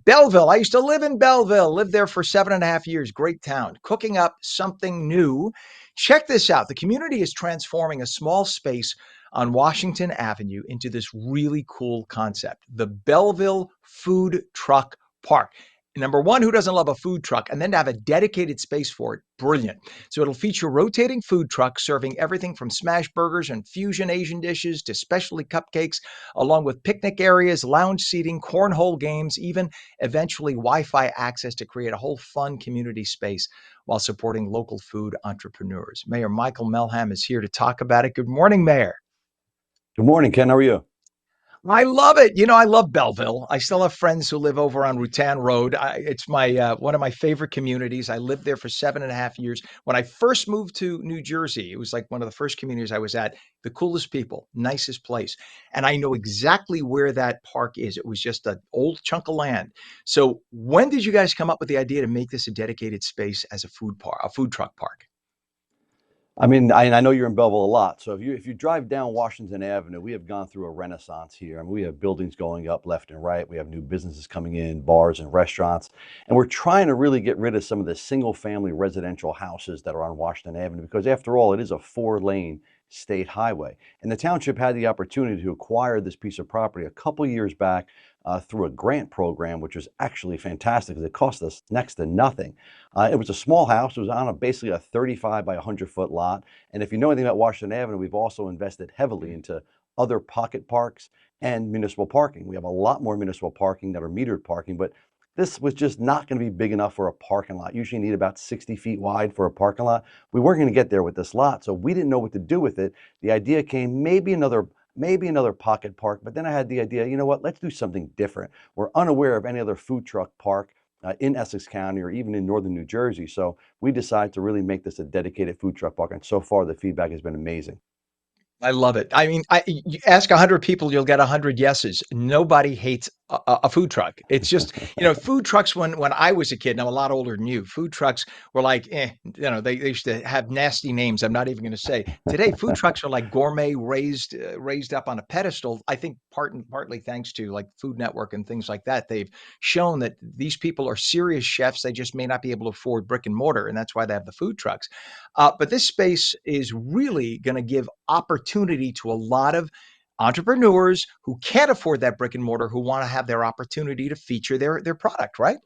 Belleville. I used to live in Belleville, lived there for 7.5 years. Great town. Cooking up something new. Check this out. The community is transforming a small space on Washington Avenue into this really cool concept, the Belleville Food Truck Park. Number one, who doesn't love a food truck? And then to have a dedicated space for it, brilliant. So it'll feature rotating food trucks serving everything from smash burgers and fusion Asian dishes to specialty cupcakes, along with picnic areas, lounge seating, cornhole games, even eventually Wi-Fi access to create a whole fun community space while supporting local food entrepreneurs. Mayor Michael Melham is here to talk about it. Good morning, Mayor. Good morning, Ken. How are you? I love it. I love Belleville. I still have friends who live over on Rutan Road. It's my one of my favorite communities. I lived there for 7.5 years. When I first moved to New Jersey, it was like one of the first communities I was at. The coolest people, nicest place, and I know exactly where that park is. It was just an old chunk of land. So, when did you guys come up with the idea to make this a dedicated space as a food park, a food truck park? I mean, I know you're in Belleville a lot. So if you drive down Washington Avenue, we have gone through a renaissance here. I mean, we have buildings going up left and right. We have new businesses coming in, bars and restaurants. And we're trying to really get rid of some of the single family residential houses that are on Washington Avenue because after all, it is a 4-lane state highway. And the township had the opportunity to acquire this piece of property a couple years back through a grant program, which was actually fantastic because it cost us next to nothing. It was a small house. It was on basically a 35 by 100-foot lot. And if you know anything about Washington Avenue, we've also invested heavily into other pocket parks and municipal parking. We have a lot more municipal parking that are metered parking, but this was just not going to be big enough for a parking lot. Usually you need about 60 feet wide for a parking lot. We weren't going to get there with this lot, so we didn't know what to do with it. The idea came maybe another pocket park, but then I had the idea, you know what, let's do something different. We're unaware of any other food truck park in Essex County or even in northern New Jersey, so we decided to really make this a dedicated food truck park, and so far the feedback has been amazing. I love it. I mean, you ask 100 people, you'll get 100 yeses. Nobody hates a food truck. It's just, food trucks when I was a kid, and I'm a lot older than you, food trucks were like, they used to have nasty names. I'm not even going to say. Today, food trucks are like gourmet, raised up on a pedestal. I think partly thanks to like Food Network and things like that. They've shown that these people are serious chefs. They just may not be able to afford brick and mortar, and that's why they have the food trucks. But this space is really going to give opportunity to a lot of entrepreneurs who can't afford that brick and mortar, who want to have their opportunity to feature their product, right?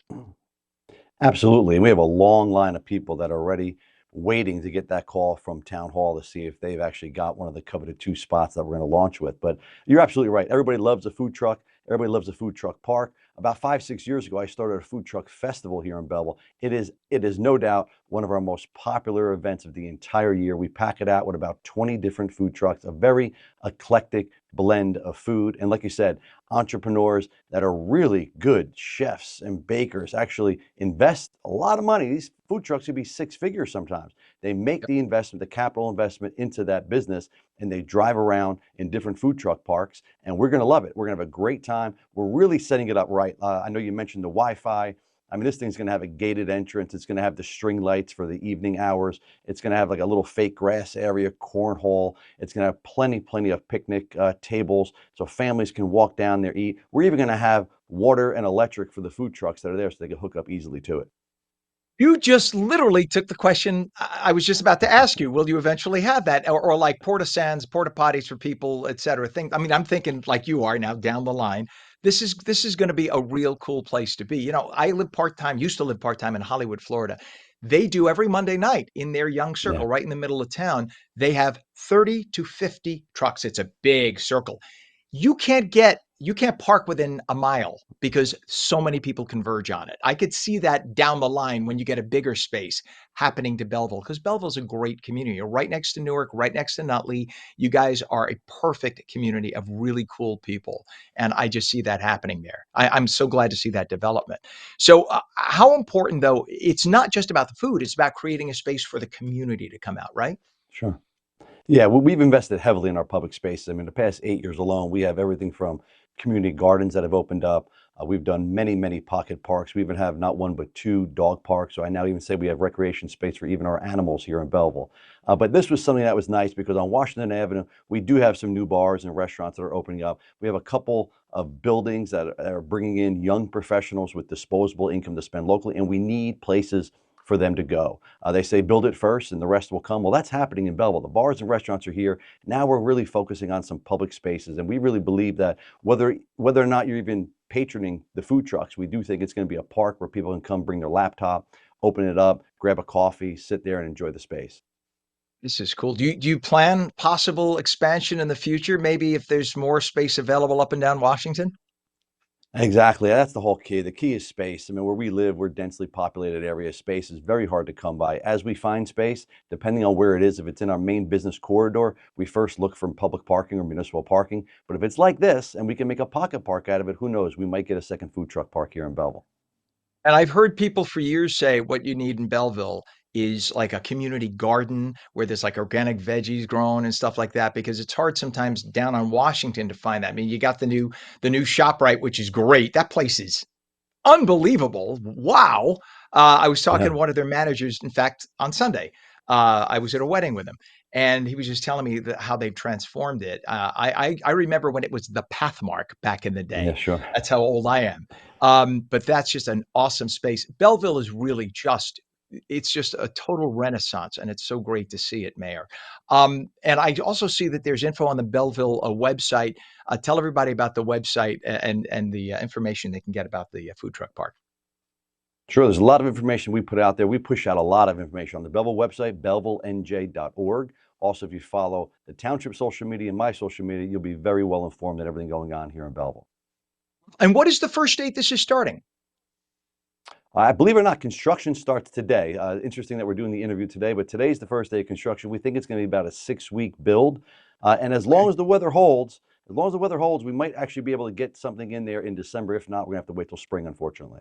Absolutely. And we have a long line of people that are already waiting to get that call from town hall to see if they've actually got one of the coveted 2 spots that we're going to launch with. But you're absolutely right. Everybody loves a food truck. Everybody loves a food truck park. About 5, 6 years ago, I started a food truck festival here in Belleville. It is no doubt one of our most popular events of the entire year. We pack it out with about 20 different food trucks, a very eclectic blend of food. And like you said, entrepreneurs that are really good chefs and bakers actually invest a lot of money. These food trucks could be 6 figures sometimes. They make the investment, the capital investment into that business, and they drive around in different food truck parks. And we're going to love it. We're going to have a great time. We're really setting it up right. I know you mentioned the Wi-Fi. I mean, this thing's going to have a gated entrance. It's going to have the string lights for the evening hours. It's going to have like a little fake grass area, cornhole. It's going to have plenty of picnic tables so families can walk down there, eat. We're even going to have water and electric for the food trucks that are there so they can hook up easily to it. You just literally took the question I was just about to ask you. Will you eventually have that, or like porta sands, porta potties for people, et cetera? I mean, I'm thinking like you are now down the line. This is going to be a real cool place to be. I live part time, used to live part time in Hollywood, Florida. They do every Monday night in their young Yeah. circle, right in the middle of town. They have 30 to 50 trucks. It's a big circle. You can't park within a mile because so many people converge on it. I could see that down the line when you get a bigger space happening to Belleville, because Belleville's a great community. You're right next to Newark, right next to Nutley. You guys are a perfect community of really cool people. And I just see that happening there. I'm so glad to see that development. So, how important, though, it's not just about the food, it's about creating a space for the community to come out, right? Sure. Yeah, well, we've invested heavily in our public spaces. I mean, the past 8 years alone, we have everything from community gardens that have opened up, We've done many, many pocket parks. We even have not one but two dog parks. So I now even say we have recreation space for even our animals here in Belleville. But this was something that was nice because on Washington Avenue, we do have some new bars and restaurants that are opening up. We have a couple of buildings that are bringing in young professionals with disposable income to spend locally, and we need places for them to go. They say build it first and the rest will come. Well, that's happening in Belleville. The bars and restaurants are here. Now we're really focusing on some public spaces, and we really believe that whether or not you're even patroning the food trucks, we do think it's going to be a park where people can come bring their laptop, open it up, grab a coffee, sit there and enjoy the space. This is cool. Do you plan possible expansion in the future? Maybe if there's more space available up and down Washington? Exactly. That's the whole key. The key is space. I mean, where we live, we're densely populated area. Space is very hard to come by. As we find space, depending on where it is, if it's in our main business corridor, we first look for public parking or municipal parking. But if it's like this and we can make a pocket park out of it, who knows? We might get a second food truck park here in Belleville. And I've heard people for years say what you need in Belleville is like a community garden where there's like organic veggies grown and stuff like that, because it's hard sometimes down on Washington to find that. I mean, you got the new ShopRite, which is great. That place is unbelievable. Wow. I was talking Yeah. to one of their managers, in fact, on Sunday. I was at a wedding with him, and he was just telling me how they've transformed it. I remember when it was the Pathmark back in the Yeah, day. sure. That's how old I am. But that's just an awesome space. Belleville is really just it's just a total renaissance, and it's so great to see it, Mayor. And I also see that there's info on the Belleville website. Tell everybody about the website and the information they can get about the food truck park. Sure, there's a lot of information we put out there. We push out a lot of information on the Belleville website, bellevillenj.org. Also, if you follow the township social media and my social media, you'll be very well informed on everything going on here in Belleville. And what is the first date this is starting? I believe it or not, construction starts today. Interesting that we're doing the interview today, but today's the first day of construction. We think it's going to be about a 6-week build. And Okay. as long as the weather holds, we might actually be able to get something in there in December. If not, we're going to have to wait till spring, unfortunately.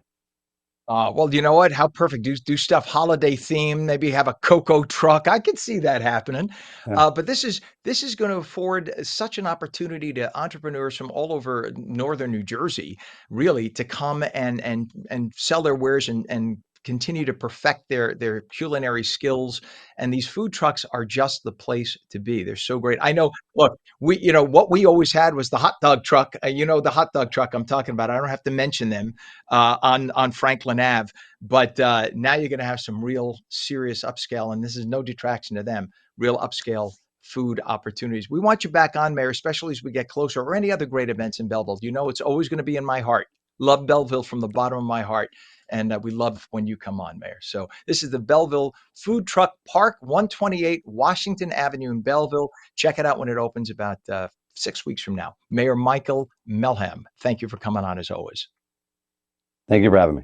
Well, you know what? How perfect. Do stuff holiday theme. Maybe have a cocoa truck. I could see that happening. Yeah. But this is going to afford such an opportunity to entrepreneurs from all over northern New Jersey, really, to come and sell their wares and continue to perfect their culinary skills. And these food trucks are just the place to be. They're so great. I know. Look, what we always had was the hot dog truck. The hot dog truck I'm talking about. I don't have to mention them on Franklin Ave. But now you're going to have some real serious upscale, and this is no detraction to them. Real upscale food opportunities. We want you back on, Mayor, especially as we get closer, or any other great events in Belleville. It's always going to be in my heart. Love Belleville from the bottom of my heart. And we love when you come on, Mayor. So this is the Belleville Food Truck Park, 128 Washington Avenue in Belleville. Check it out when it opens about 6 weeks from now. Mayor Michael Melham, thank you for coming on as always. Thank you for having me.